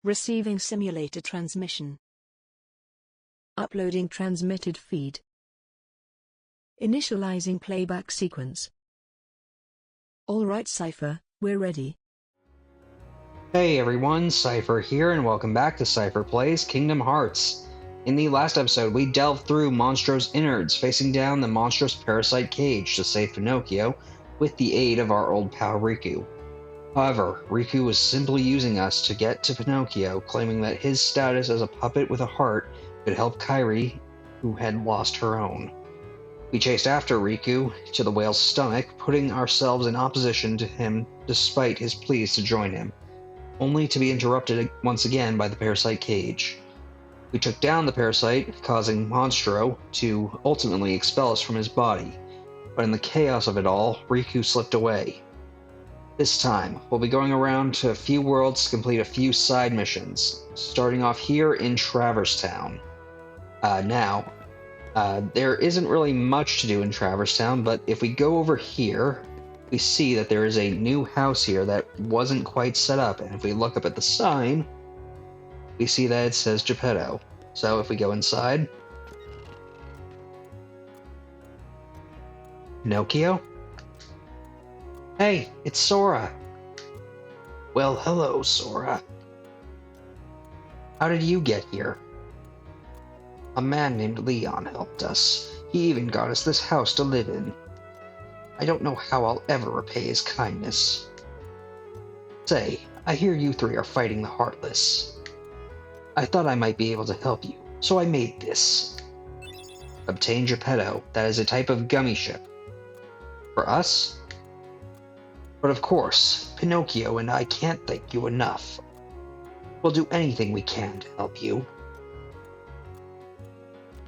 Receiving simulator transmission. Uploading transmitted feed. Initializing playback sequence. Alright Seipher, we're ready. Hey everyone, Seipher here, and welcome back to Seipher Plays Kingdom Hearts. In the last episode, we delved through Monstro's innards, facing down the monstrous parasite cage to save Pinocchio with the aid of our old pal Riku. However, Riku was simply using us to get to Pinocchio, claiming that his status as a puppet with a heart could help Kairi, who had lost her own. We chased after Riku to the whale's stomach, putting ourselves in opposition to him despite his pleas to join him, only to be interrupted once again by the parasite cage. We took down the parasite, causing Monstro to ultimately expel us from his body, but in the chaos of it all, Riku slipped away. This time, we'll be going around to a few worlds to complete a few side missions, starting off here in Traverse Town. There isn't really much to do in Traverse Town, but if we go over here, we see that there is a new house here that wasn't quite set up, and if we look up at the sign, we see that it says Geppetto. So if we go inside... Pinocchio? Hey, it's Sora! Well, hello, Sora. How did you get here? A man named Leon helped us. He even got us this house to live in. I don't know how I'll ever repay his kindness. Say, I hear you three are fighting the Heartless. I thought I might be able to help you, so I made this. Obtain Geppetto, that is a type of gummy ship. For us? But of course, Pinocchio and I can't thank you enough. We'll do anything we can to help you.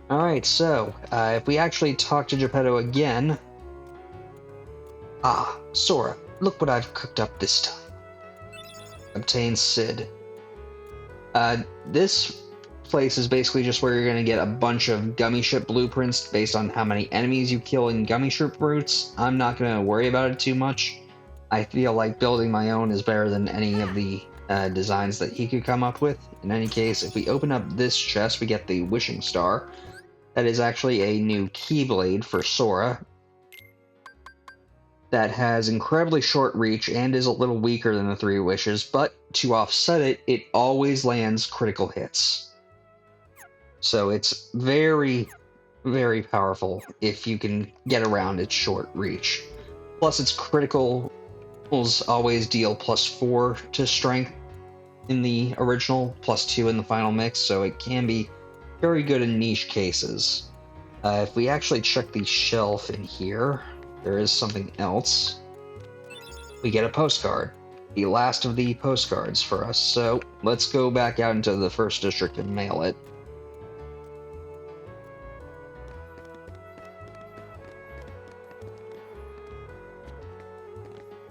Alright, so, if we actually talk to Geppetto again... Ah, Sora, look what I've cooked up this time. Obtain Sid. This place is basically just where you're going to get a bunch of gummy ship blueprints based on how many enemies you kill in gummy ship routes. I'm not going to worry about it too much. I feel like building my own is better than any of the designs that he could come up with. In any case, if we open up this chest, we get the Wishing Star. That is actually a new Keyblade for Sora that has incredibly short reach and is a little weaker than the Three Wishes, but to offset it, it always lands critical hits. So it's very, very powerful if you can get around its short reach. Plus its criticals always deal +4 to strength in the original, +2 in the final mix, so it can be very good in niche cases. If we actually check the shelf in here, there is something else. We get a postcard. The last of the postcards for us, so let's go back out into the first district and mail it.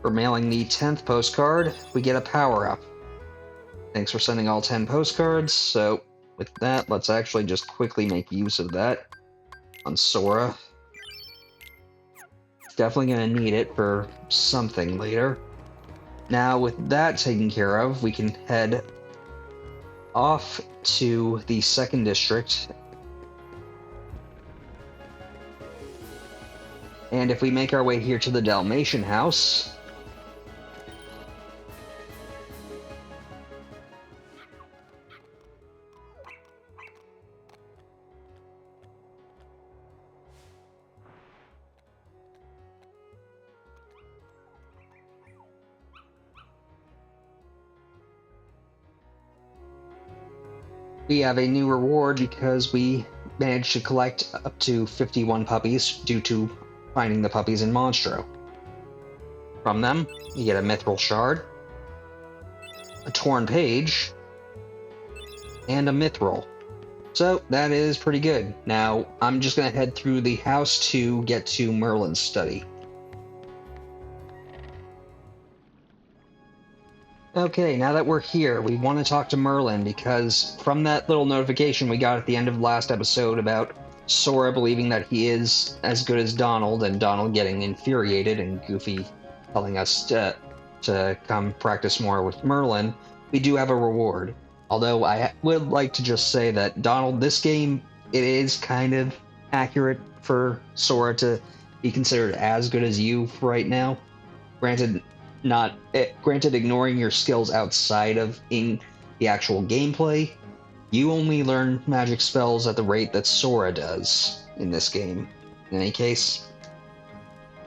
For mailing the 10th postcard, we get a power-up. Thanks for sending all 10 postcards, so with that, let's actually just quickly make use of that on Sora. Definitely going to need it for something later. Now, with that taken care of, we can head off to the second district. And if we make our way here to the Dalmatian house... we have a new reward because we managed to collect up to 51 puppies due to finding the puppies in Monstro. From them, you get a mithril shard, a torn page, and a mithril. So that is pretty good. Now, I'm just going to head through the house to get to Merlin's study. Okay, now that we're here, we want to talk to Merlin, because from that little notification we got at the end of last episode about Sora believing that he is as good as Donald, and Donald getting infuriated, and Goofy telling us to come practice more with Merlin, we do have a reward. Although I would like to just say that, Donald, this game, it is kind of accurate for Sora to be considered as good as you right now. Granted, granted, ignoring your skills outside of in the actual gameplay, you only learn magic spells at the rate that Sora does in this game. In any case,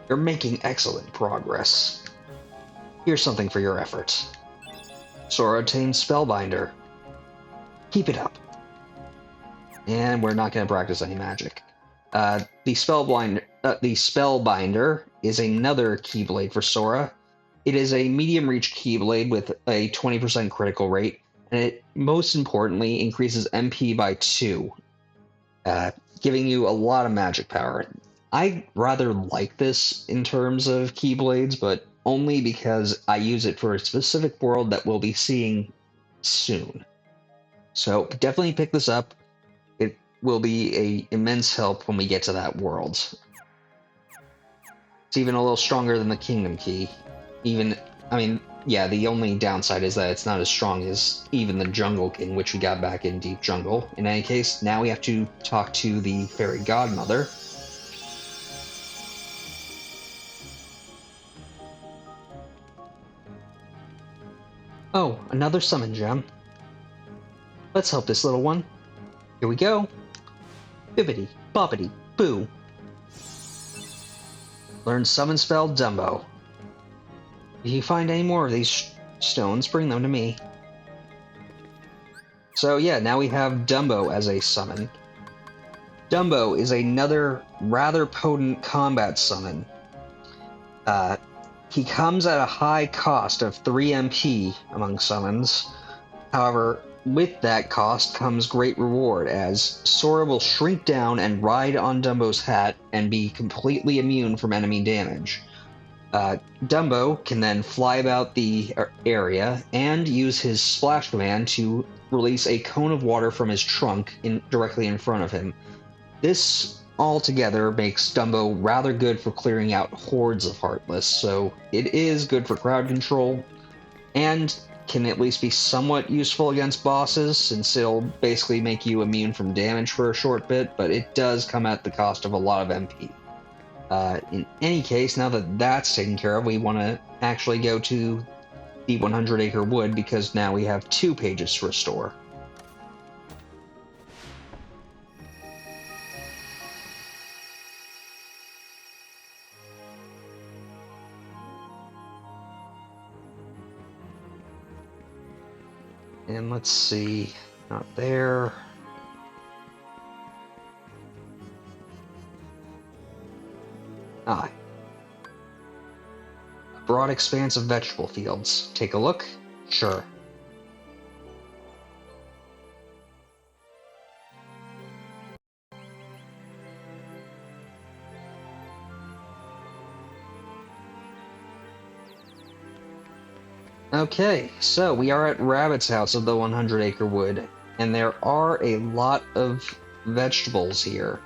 you're making excellent progress. Here's something for your effort. Sora attains Spellbinder. Keep it up. And we're not going to practice any magic. The Spellbinder is another Keyblade for Sora. It is a medium reach Keyblade with a 20% critical rate, and it most importantly increases MP by 2, giving you a lot of magic power. I rather like this in terms of Keyblades, but only because I use it for a specific world that we'll be seeing soon. So definitely pick this up. It will be an immense help when we get to that world. It's even a little stronger than the Kingdom Key. Yeah, the only downside is that it's not as strong as even the Jungle King, which we got back in Deep Jungle. In any case, now we have to talk to the Fairy Godmother. Oh, another summon gem. Let's help this little one. Here we go. Bibbidi, bobbidi, boo. Learn summon spell Dumbo. If you find any more of these stones, bring them to me. So yeah, now we have Dumbo as a summon. Dumbo is another rather potent combat summon. He comes at a high cost of 3 MP among summons. However, with that cost comes great reward, as Sora will shrink down and ride on Dumbo's hat and be completely immune from enemy damage. Dumbo can then fly about the area and use his splash command to release a cone of water from his trunk directly in front of him. This altogether makes Dumbo rather good for clearing out hordes of Heartless, so it is good for crowd control, and can at least be somewhat useful against bosses, since it'll basically make you immune from damage for a short bit, but it does come at the cost of a lot of MP. In any case, now that that's taken care of, we want to actually go to the 100 Acre Wood, because now we have 2 pages to restore. And let's see, not there. Ah. A broad expanse of vegetable fields. Take a look? Sure. Okay, so we are at Rabbit's house of the 100 Acre Wood, and there are a lot of vegetables here.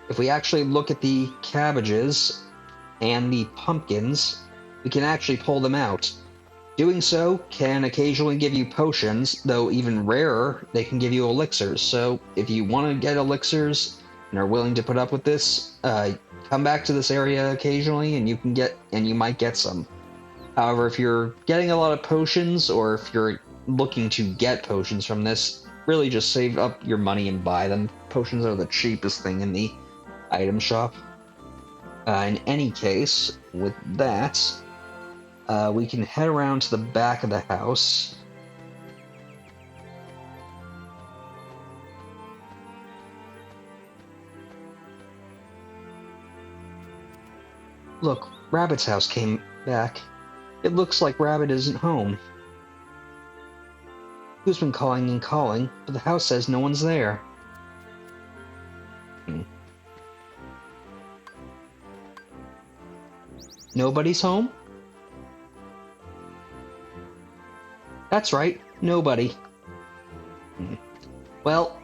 If we actually look at the cabbages and the pumpkins, we can actually pull them out. Doing so can occasionally give you potions, though even rarer, they can give you elixirs. So if you want to get elixirs and are willing to put up with this, come back to this area occasionally and you might get some. However, if you're getting a lot of potions, or if you're looking to get potions from this, really just save up your money and buy them. Potions are the cheapest thing in the item shop. In any case, with that, we can head around to the back of the house. Look, Rabbit's house came back. It looks like Rabbit isn't home. Who's been calling and calling, but the house says no one's there. Nobody's home? That's right, nobody. Well,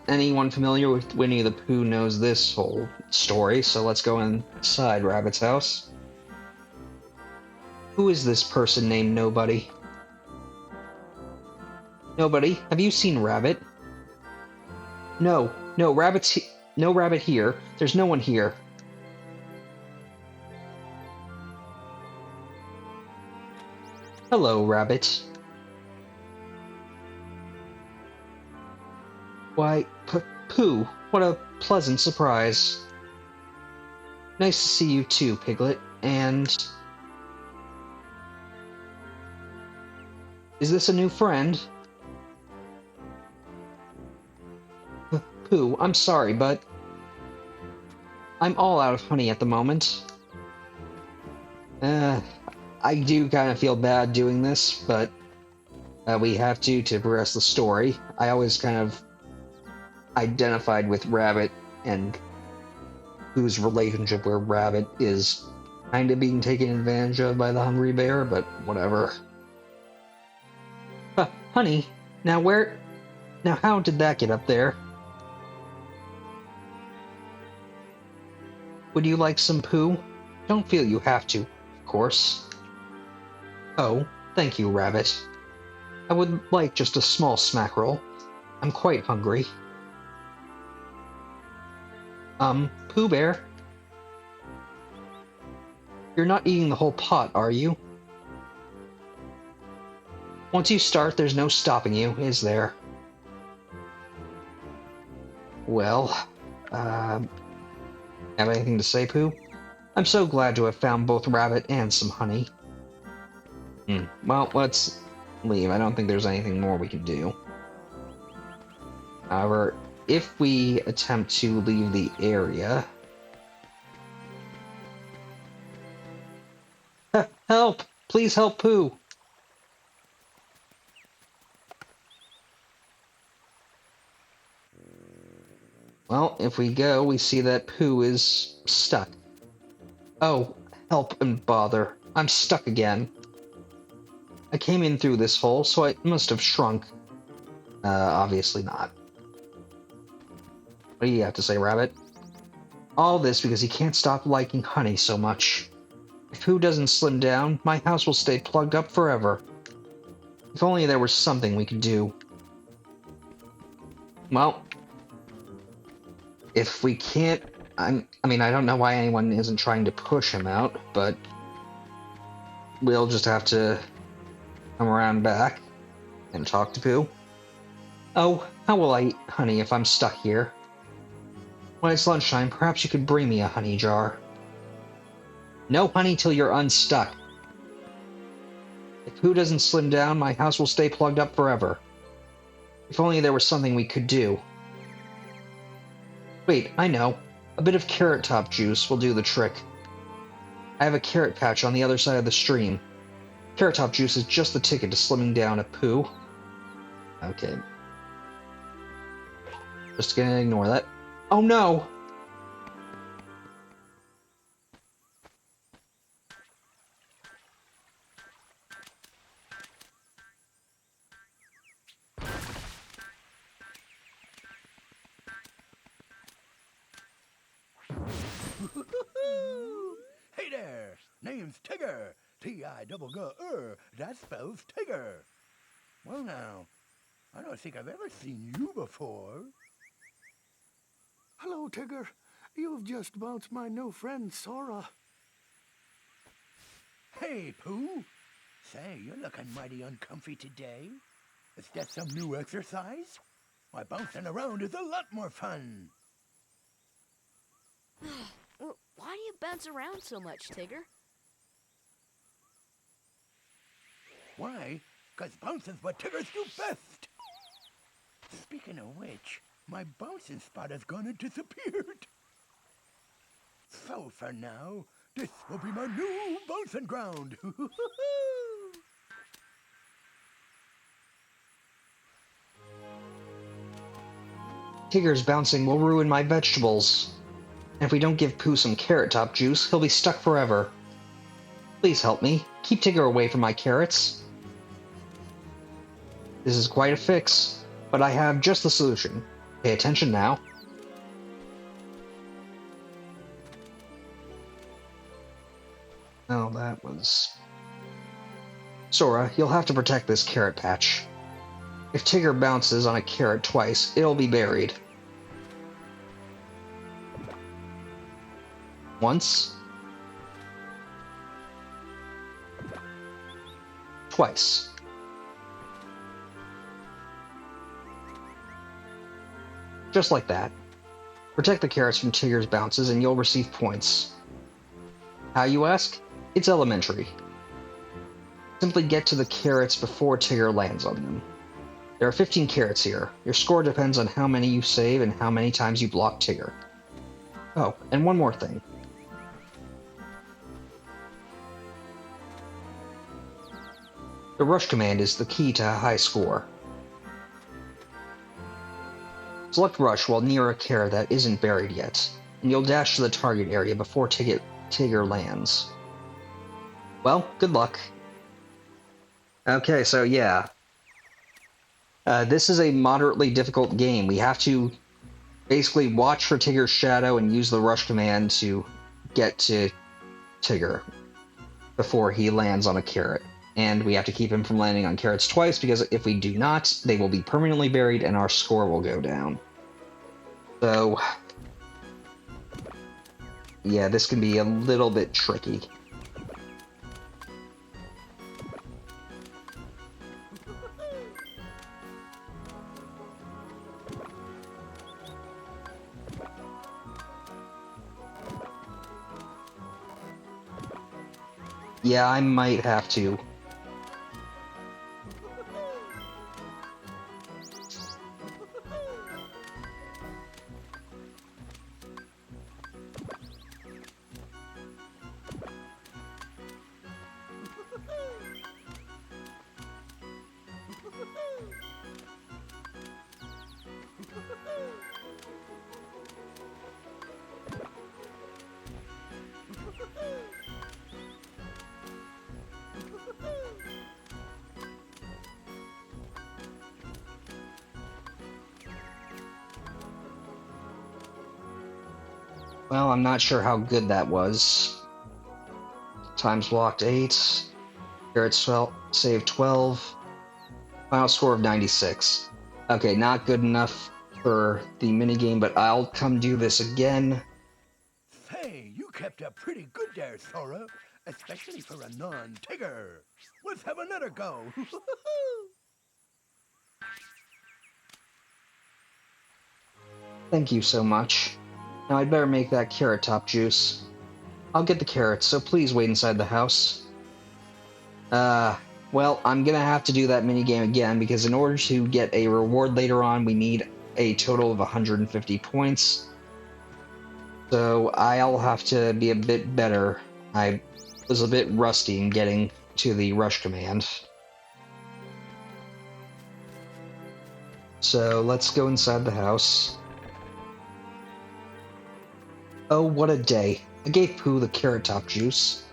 anyone familiar with Winnie the Pooh knows this whole story, so let's go inside Rabbit's house. Who is this person named Nobody? Nobody. Have you seen Rabbit? No, no Rabbit here. There's no one here. Hello, Rabbit. Why, Pooh, what a pleasant surprise. Nice to see you too, Piglet. And... is this a new friend? Pooh, I'm sorry, but... I'm all out of honey at the moment. I do kind of feel bad doing this, but... we have to progress the story. I always kind of identified with Rabbit and whose relationship where Rabbit is kind of being taken advantage of by the Hungry Bear, but whatever. Honey, now how did that get up there? Would you like some poo? Don't feel you have to, of course. Oh, thank you, Rabbit. I would like just a small smackerel. I'm quite hungry. Pooh Bear? You're not eating the whole pot, are you? Once you start, there's no stopping you, is there? Well, have anything to say, Pooh? I'm so glad to have found both Rabbit and some honey. Well, let's leave. I don't think there's anything more we can do. However, if we attempt to leave the area... Help! Please help Pooh! Well, if we go, we see that Pooh is stuck. Oh, help and bother. I'm stuck again. I came in through this hole, so I must have shrunk. Obviously not. What do you have to say, Rabbit? All this because he can't stop liking honey so much. If Pooh doesn't slim down, my house will stay plugged up forever. If only there was something we could do. Well, if we can't... I mean, I don't know why anyone isn't trying to push him out, but... we'll just have to come around back and talk to Pooh. Oh, how will I eat honey if I'm stuck here? When it's lunchtime, perhaps you could bring me a honey jar. No honey till you're unstuck. If Pooh doesn't slim down, my house will stay plugged up forever. If only there was something we could do. Wait, I know. A bit of carrot top juice will do the trick. I have a carrot patch on the other side of the stream. Carrot top juice is just the ticket to slimming down a Pooh. Okay. Just gonna ignore that. Oh no! Hey there! Name's Tigger! T-I-double-G-R. That spells Tigger. Well now, I don't think I've ever seen you before. Hello, Tigger. You've just bounced my new friend, Sora. Hey, Pooh! Say, you're looking mighty uncomfy today. Is that some new exercise? Why, bouncing around is a lot more fun. Why do you bounce around so much, Tigger? Why? 'Cause bouncing's what Tiggers do best. Speaking of which, my bouncing spot has gone and disappeared. So for now, this will be my new bouncing ground. Tigger's bouncing will ruin my vegetables. And if we don't give Pooh some carrot top juice, he'll be stuck forever. Please help me. Keep Tigger away from my carrots. This is quite a fix, but I have just the solution. Pay attention now. Oh, that was... Sora, you'll have to protect this carrot patch. If Tigger bounces on a carrot twice, it'll be buried. Once. Twice. Just like that. Protect the carrots from Tigger's bounces and you'll receive points. How, you ask? It's elementary. Simply get to the carrots before Tigger lands on them. There are 15 carrots here. Your score depends on how many you save and how many times you block Tigger. Oh, and one more thing. The rush command is the key to a high score. Select rush while near a carrot that isn't buried yet, and you'll dash to the target area before Tigger lands. Well, good luck. Okay, so yeah. This is a moderately difficult game. We have to basically watch for Tigger's shadow and use the rush command to get to Tigger before he lands on a carrot. And we have to keep him from landing on carrots twice, because if we do not, they will be permanently buried and our score will go down. So, yeah, this can be a little bit tricky. Yeah, I might have to. Well, I'm not sure how good that was. Times blocked 8. Carrots saved 12. Final score of 96. Okay, not good enough for the minigame, but I'll come do this again. Say, you kept up pretty good there, Sora. Especially for a non-Tigger. Let's have another go. Thank you so much. Now I'd better make that carrot top juice. I'll get the carrots, so please wait inside the house. Well, I'm gonna have to do that minigame again, because in order to get a reward later on, we need a total of 150 points. So I'll have to be a bit better. I was a bit rusty in getting to the rush command. So let's go inside the house. Oh, what a day. I gave Pooh the carrot top juice.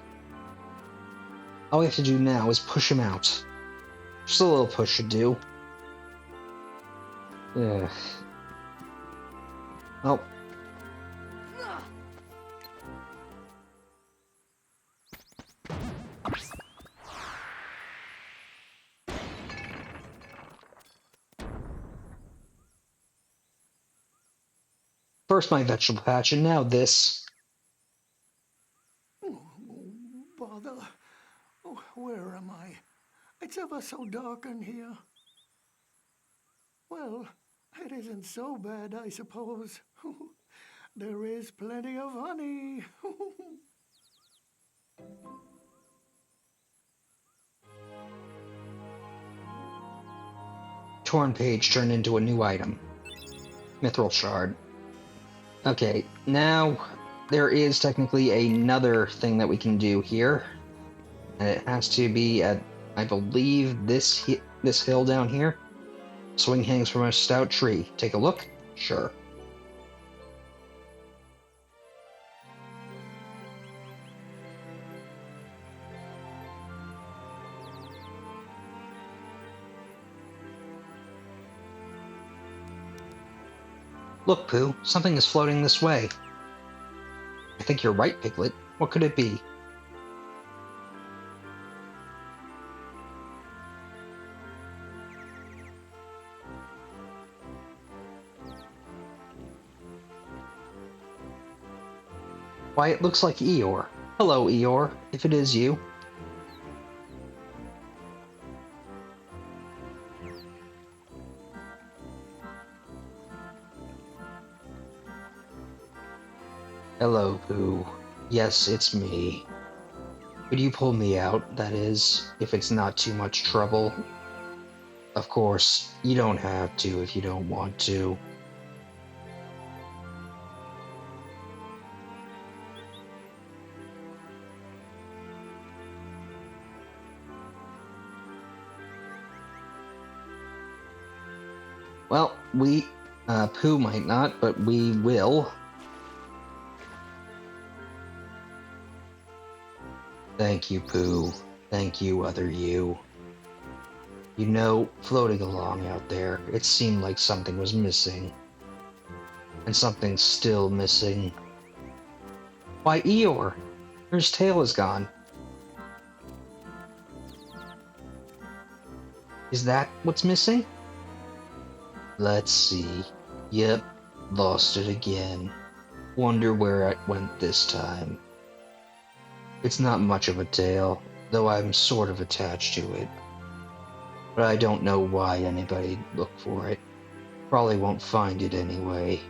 All we have to do now is push him out. Just a little push should do. Ugh. Well. First my vegetable patch, and now this. Oh, bother. Oh, where am I? It's ever so dark in here. Well, it isn't so bad, I suppose. There is plenty of honey. Torn page turned into a new item. Mithril shard. Okay, now there is technically another thing that we can do here. And it has to be at, I believe, this hill down here. Swing hangs from a stout tree. Take a look? Sure. Look, Pooh, something is floating this way. I think you're right, Piglet. What could it be? Why, it looks like Eeyore. Hello, Eeyore, if it is you. Hello, Pooh. Yes, it's me. Could you pull me out, that is, if it's not too much trouble? Of course, you don't have to if you don't want to. Well, Pooh might not, but we will. Thank you, Pooh. Thank you, other you. You know, floating along out there, it seemed like something was missing. And something's still missing. Why, Eeyore! His tail is gone. Is that what's missing? Let's see. Yep, lost it again. Wonder where it went this time. It's not much of a tail, though I'm sort of attached to it. But I don't know why anybody'd look for it. Probably won't find it anyway.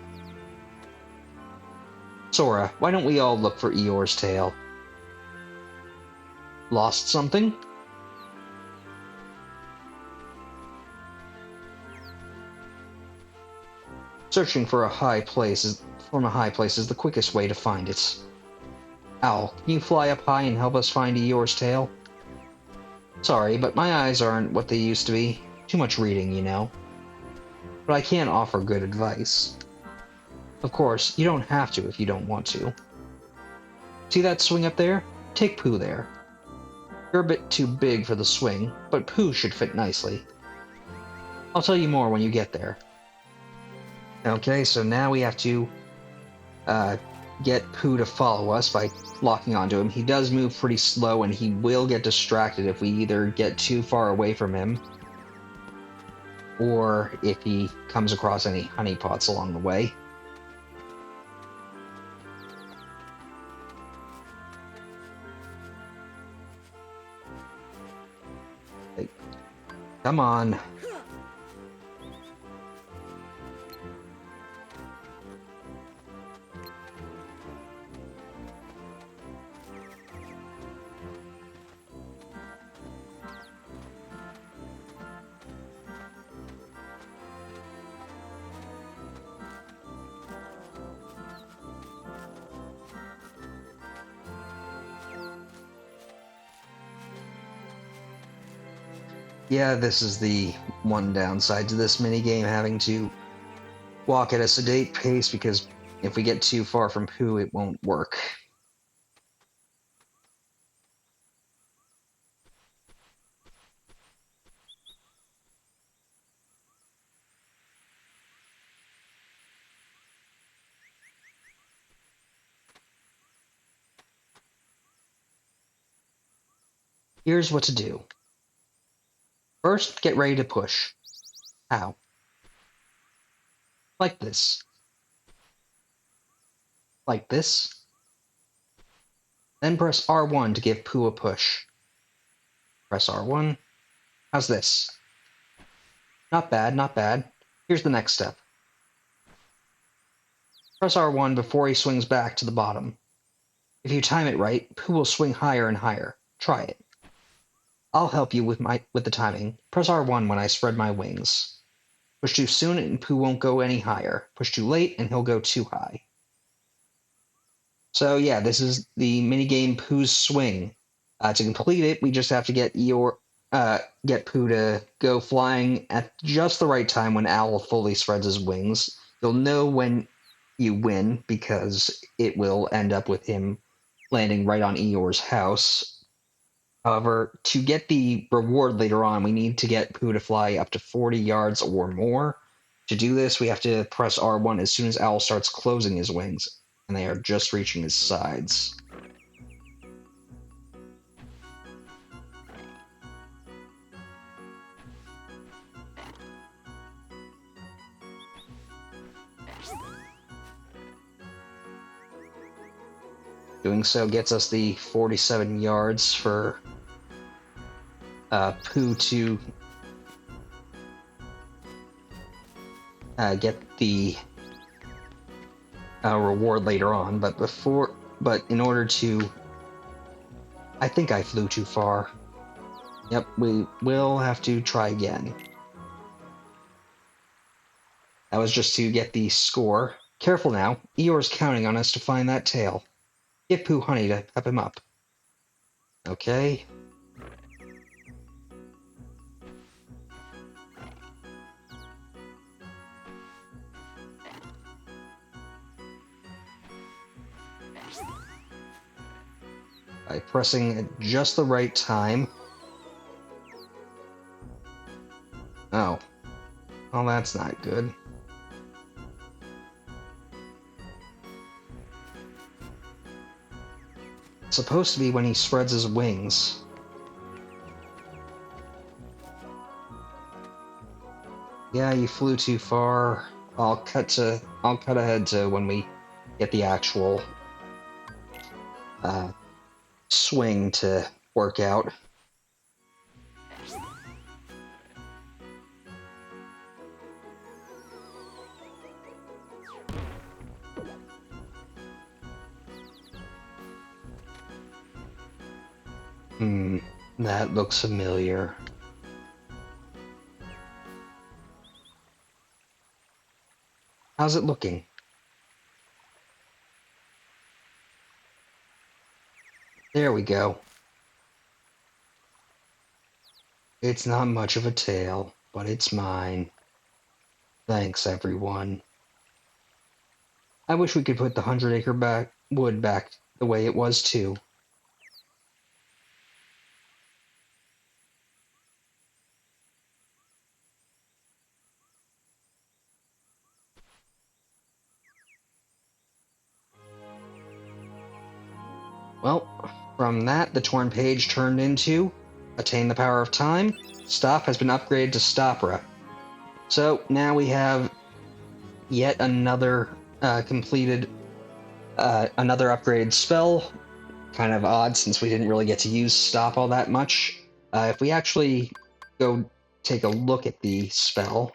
Sora, why don't we all look for Eeyore's tail? Lost something? Searching for a high place is the quickest way to find it. Owl, can you fly up high and help us find Eeyore's tail? Sorry, but my eyes aren't what they used to be. Too much reading, you know. But I can offer good advice. Of course, you don't have to if you don't want to. See that swing up there? Take Pooh there. You're a bit too big for the swing, but Pooh should fit nicely. I'll tell you more when you get there. Okay, so now we have to get Pooh to follow us by locking onto him. He does move pretty slow, and he will get distracted if we either get too far away from him, or if he comes across any honeypots along the way. Come on. Yeah, this is the one downside to this minigame, having to walk at a sedate pace, because if we get too far from Pooh, it won't work. Here's what to do. First, get ready to push. How? Like this. Like this. Then press R1 to give Pooh a push. Press R1. How's this? Not bad, not bad. Here's the next step. Press R1 before he swings back to the bottom. If you time it right, Pooh will swing higher and higher. Try it. I'll help you with the timing. Press R1 when I spread my wings. Push too soon and Pooh won't go any higher. Push too late and he'll go too high. So yeah, this is the minigame Pooh's Swing. To complete it, we just have to get Pooh to go flying at just the right time when Owl fully spreads his wings. You'll know when you win, because it will end up with him landing right on Eeyore's house. However, to get the reward later on, we need to get Pooh to fly up to 40 yards or more. To do this, we have to press R1 as soon as Owl starts closing his wings, and they are just reaching his sides. Doing so gets us the 47 yards for Pooh to get the reward later on. But in order to, I think I flew too far. Yep, we will have to try again. That was just to get the score. Careful now, Eeyore's counting on us to find that tail. Give Pooh honey to pep him up. Okay. By pressing at just the right time. Oh. Well, that's not good. It's supposed to be when he spreads his wings. Yeah, you flew too far. I'll cut ahead to when we get the actual swing to work out. That looks familiar. How's it looking? There we go. It's not much of a tail, but it's mine. Thanks, everyone. I wish we could put the 100-acre wood back the way it was, too. Well, from that, the torn page turned into Attain the Power of Time. Stop has been upgraded to Stopra. So now we have yet another another upgraded spell. Kind of odd since we didn't really get to use Stop all that much. If we actually go take a look at the spell,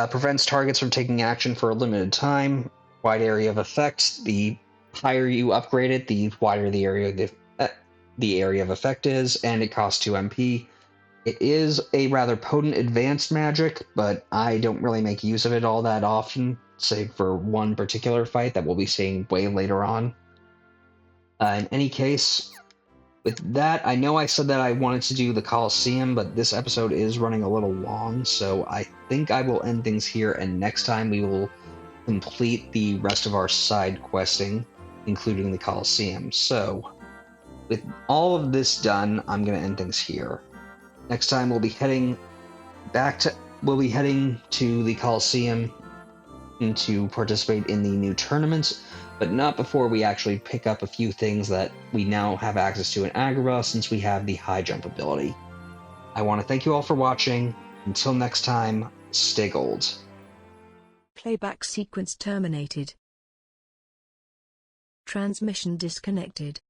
prevents targets from taking action for a limited time. Wide area of effect. The higher you upgrade it, the wider the area of effect is, and it costs 2 MP. It is a rather potent advanced magic, but I don't really make use of it all that often, save for one particular fight that we'll be seeing way later on. In any case, with that, I know I said that I wanted to do the Colosseum, but this episode is running a little long, so I think I will end things here, and next time we will complete the rest of our side questing, including the Colosseum. So, with all of this done, I'm going to end things here. Next time we'll be heading to the Colosseum to participate in the new tournaments, but not before we actually pick up a few things that we now have access to in Agrabah since we have the high jump ability. I want to thank you all for watching. Until next time, stay gold. Playback sequence terminated. Transmission disconnected.